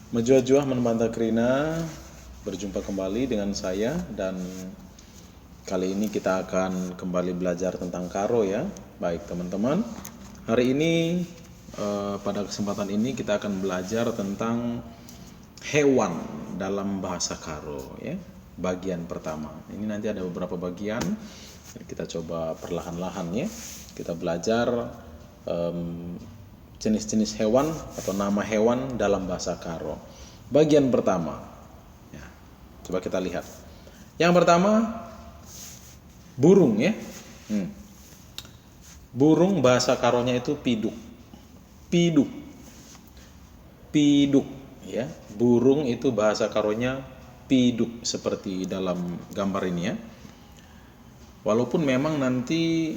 Menjua-jua Manbanta Krina, berjumpa kembali dengan saya, dan kali ini kita akan kembali belajar tentang karo ya. Baik teman-teman, hari ini pada kesempatan ini kita akan belajar tentang hewan dalam bahasa karo ya. Bagian pertama, ini nanti ada beberapa bagian, kita coba perlahan-lahan ya. Kita belajar jenis-jenis hewan atau nama hewan dalam bahasa karo. Bagian pertama ya, coba kita lihat. Yang pertama, burung ya. Burung bahasa karonya itu piduk. Piduk ya. Burung itu bahasa karonya piduk, seperti dalam gambar ini ya. Walaupun memang nanti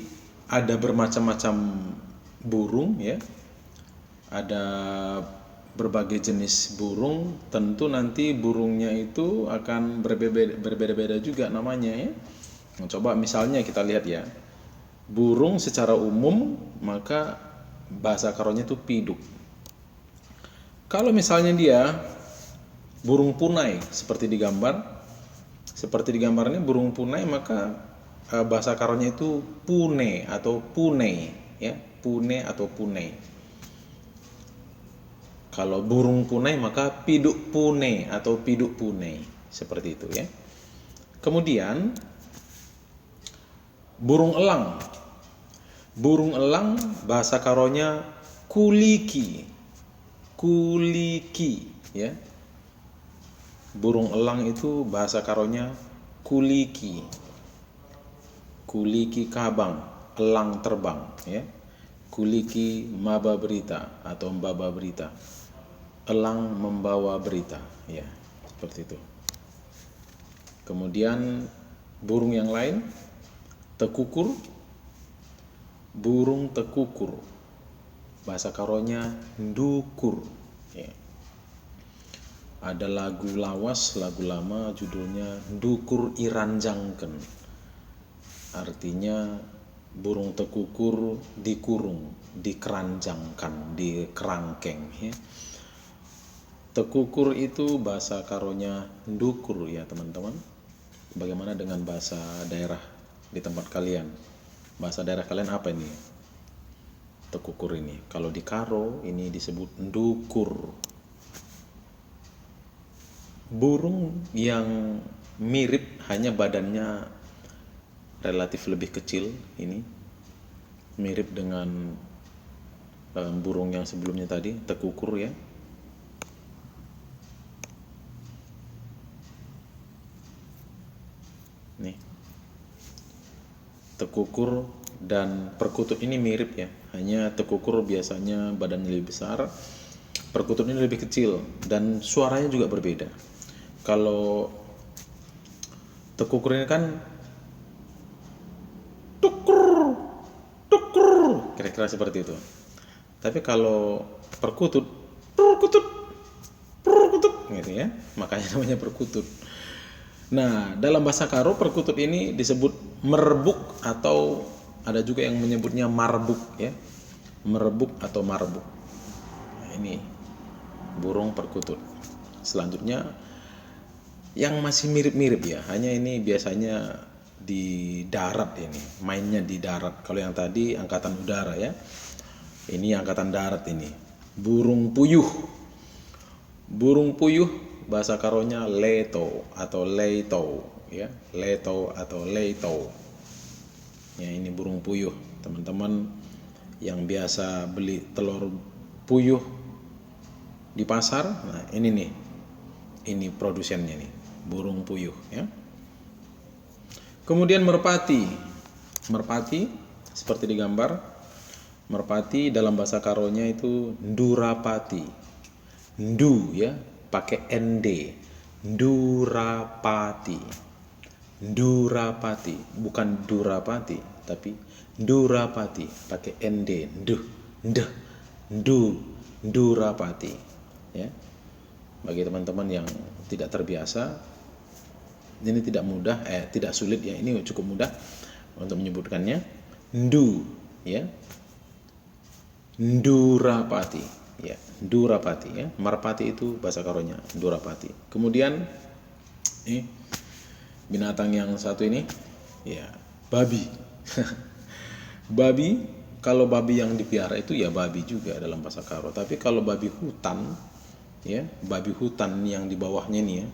ada bermacam-macam burung ya, ada berbagai jenis burung, tentu nanti burungnya itu akan berbeda-beda juga namanya ya. Coba misalnya kita lihat ya, burung secara umum maka bahasa karonya itu piduk. Kalau misalnya dia burung punai seperti di gambar ini burung punai, maka bahasa karonya itu pune atau punei ya, pune atau punei. Kalau burung punai maka piduk pune atau piduk punei, seperti itu ya. Kemudian burung elang. Burung elang bahasa karonya kuliki. Kuliki ya. Burung elang itu bahasa karonya kuliki. Kuliki kabang, elang terbang ya. Kuliki maba berita atau mbaba berita. Elang membawa berita ya, seperti itu. Kemudian burung yang lain, tekukur. Burung tekukur bahasa karonya ndukur ya. Ada lagu lawas, lagu lama judulnya Ndukur Iranjangken. Artinya burung tekukur dikurung, dikeranjangkan, dikerangkeng ya. Tekukur itu bahasa karonya ndukur ya teman-teman. Bagaimana dengan bahasa daerah di tempat kalian? Bahasa daerah kalian apa ini? Tekukur ini. Kalau di karo ini disebut ndukur. Burung yang mirip, hanya badannya relatif lebih kecil ini, mirip dengan burung yang sebelumnya tadi, tekukur ya. Nih, tekukur dan perkutut ini mirip ya, hanya tekukur biasanya badannya lebih besar, perkutut ini lebih kecil, dan suaranya juga berbeda. Kalau tekukur ini kan tukur, tukur, kira-kira seperti itu. Tapi kalau perkutut, perkutut, perkutut gitu ya, makanya namanya perkutut. Nah, dalam bahasa karo perkutut ini disebut merbuk, atau ada juga yang menyebutnya marbuk ya. Merbuk atau marbuk. Nah, ini burung perkutut. Selanjutnya yang masih mirip-mirip ya, hanya ini biasanya di darat, ini mainnya di darat. Kalau yang tadi angkatan udara ya, ini angkatan darat. Ini burung puyuh. Burung puyuh bahasa karonya leto atau leito ya, leto atau leito ya. Ini burung puyuh teman-teman, yang biasa beli telur puyuh di pasar. Nah ini nih, ini produsennya nih, burung puyuh ya. Kemudian merpati. Merpati seperti di gambar. Merpati dalam bahasa karonya itu ndurapati. Ndu ya, pakai nd. Ndurapati. Ndurapati, bukan durapati, tapi ndurapati pakai nd. Ndurapati ya. Bagi teman-teman yang tidak terbiasa, ini tidak mudah, tidak sulit ya, ini cukup mudah untuk menyebutkannya. Ndu ya, ndurapati ya. Durapati ya. Marpati itu bahasa Karonya Durapati. Kemudian binatang yang satu ini ya, babi. Babi, kalau babi yang dipiara itu ya babi juga dalam bahasa Karo. Tapi kalau babi hutan ya, babi hutan yang di bawahnya nih ya,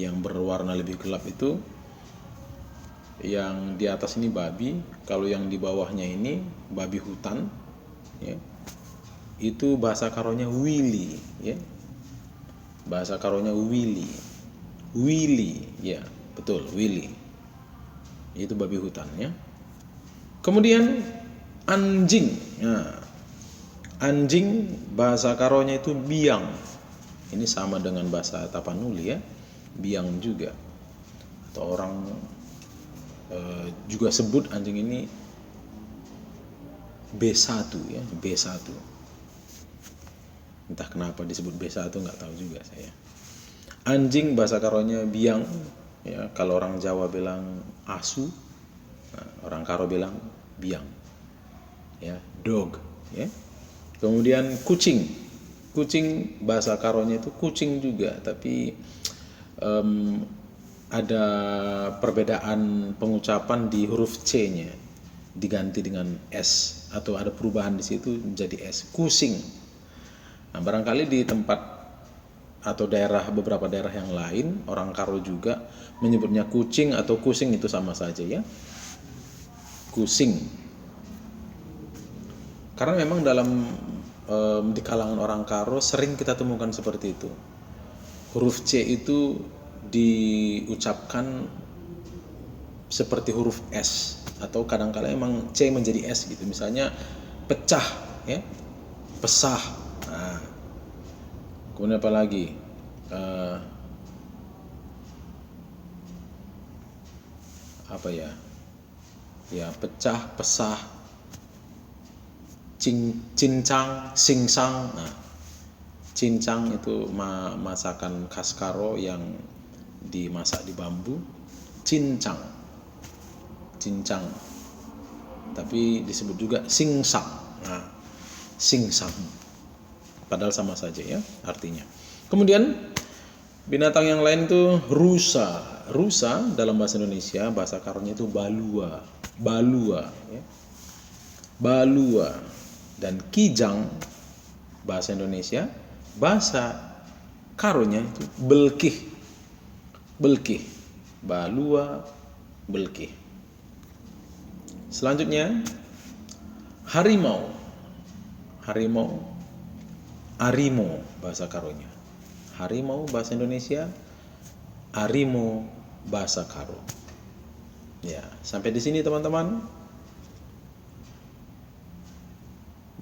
yang berwarna lebih gelap itu, yang di atas ini babi, kalau yang di bawahnya ini babi hutan ya, itu bahasa Karonya wili ya. Bahasa Karonya wili. Wili ya, betul, wili. Itu babi hutan ya. Kemudian anjing. Nah, anjing bahasa Karonya itu biang. Ini sama dengan bahasa Tapanuli ya, biang juga. Atau orang juga sebut anjing ini B1 ya, B1. Entah kenapa disebut B1 nggak tahu juga saya. Anjing bahasa Karonya biang ya, kalau orang Jawa bilang asu, nah, orang Karo bilang biang ya, dog ya. Kemudian kucing. Kucing bahasa Karonya itu kucing juga, tapi ada perbedaan pengucapan di huruf C-nya, diganti dengan S, atau ada perubahan di situ menjadi S, kusing. Nah, barangkali di tempat atau daerah, beberapa daerah yang lain, orang Karo juga menyebutnya kucing atau kusing, itu sama saja ya, kusing. Karena memang dalam di kalangan orang Karo sering kita temukan seperti itu. Huruf C itu diucapkan seperti huruf S, atau kadang-kala emang C menjadi S gitu. Misalnya pecah ya, pesah. Nah, kemudian apa lagi? Apa ya? Ya, pecah, pesah, cincang, singsang. Nah, cincang itu masakan khas Karo yang dimasak di bambu. Cincang, tapi disebut juga singsang. Nah, singsang, padahal sama saja ya artinya. Kemudian binatang yang lain itu rusa. Rusa dalam bahasa Indonesia, bahasa Karonya itu balua, ya. Balua. Dan kijang bahasa Indonesia, bahasa Karonya itu belkih, balua, belkih. Selanjutnya harimau, arimo bahasa Karonya. Harimau bahasa Indonesia, arimo bahasa Karo. Ya, sampai di sini teman-teman.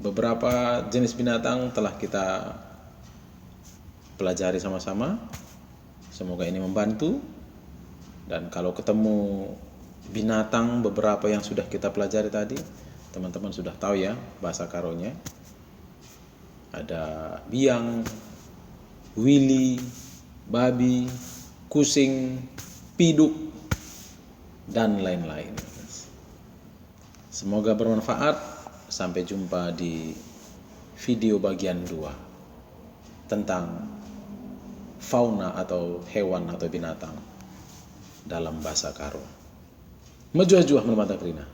Beberapa jenis binatang telah kita pelajari sama-sama. Semoga ini membantu. Dan kalau ketemu binatang beberapa yang sudah kita pelajari tadi, teman-teman sudah tahu ya bahasa Karonya. Ada biang, wili, babi, kusing, piduk, dan lain-lain. Semoga bermanfaat. Sampai jumpa di video bagian 2 tentang fauna atau hewan atau binatang dalam bahasa Karo. Majuah-juah menemata kerina.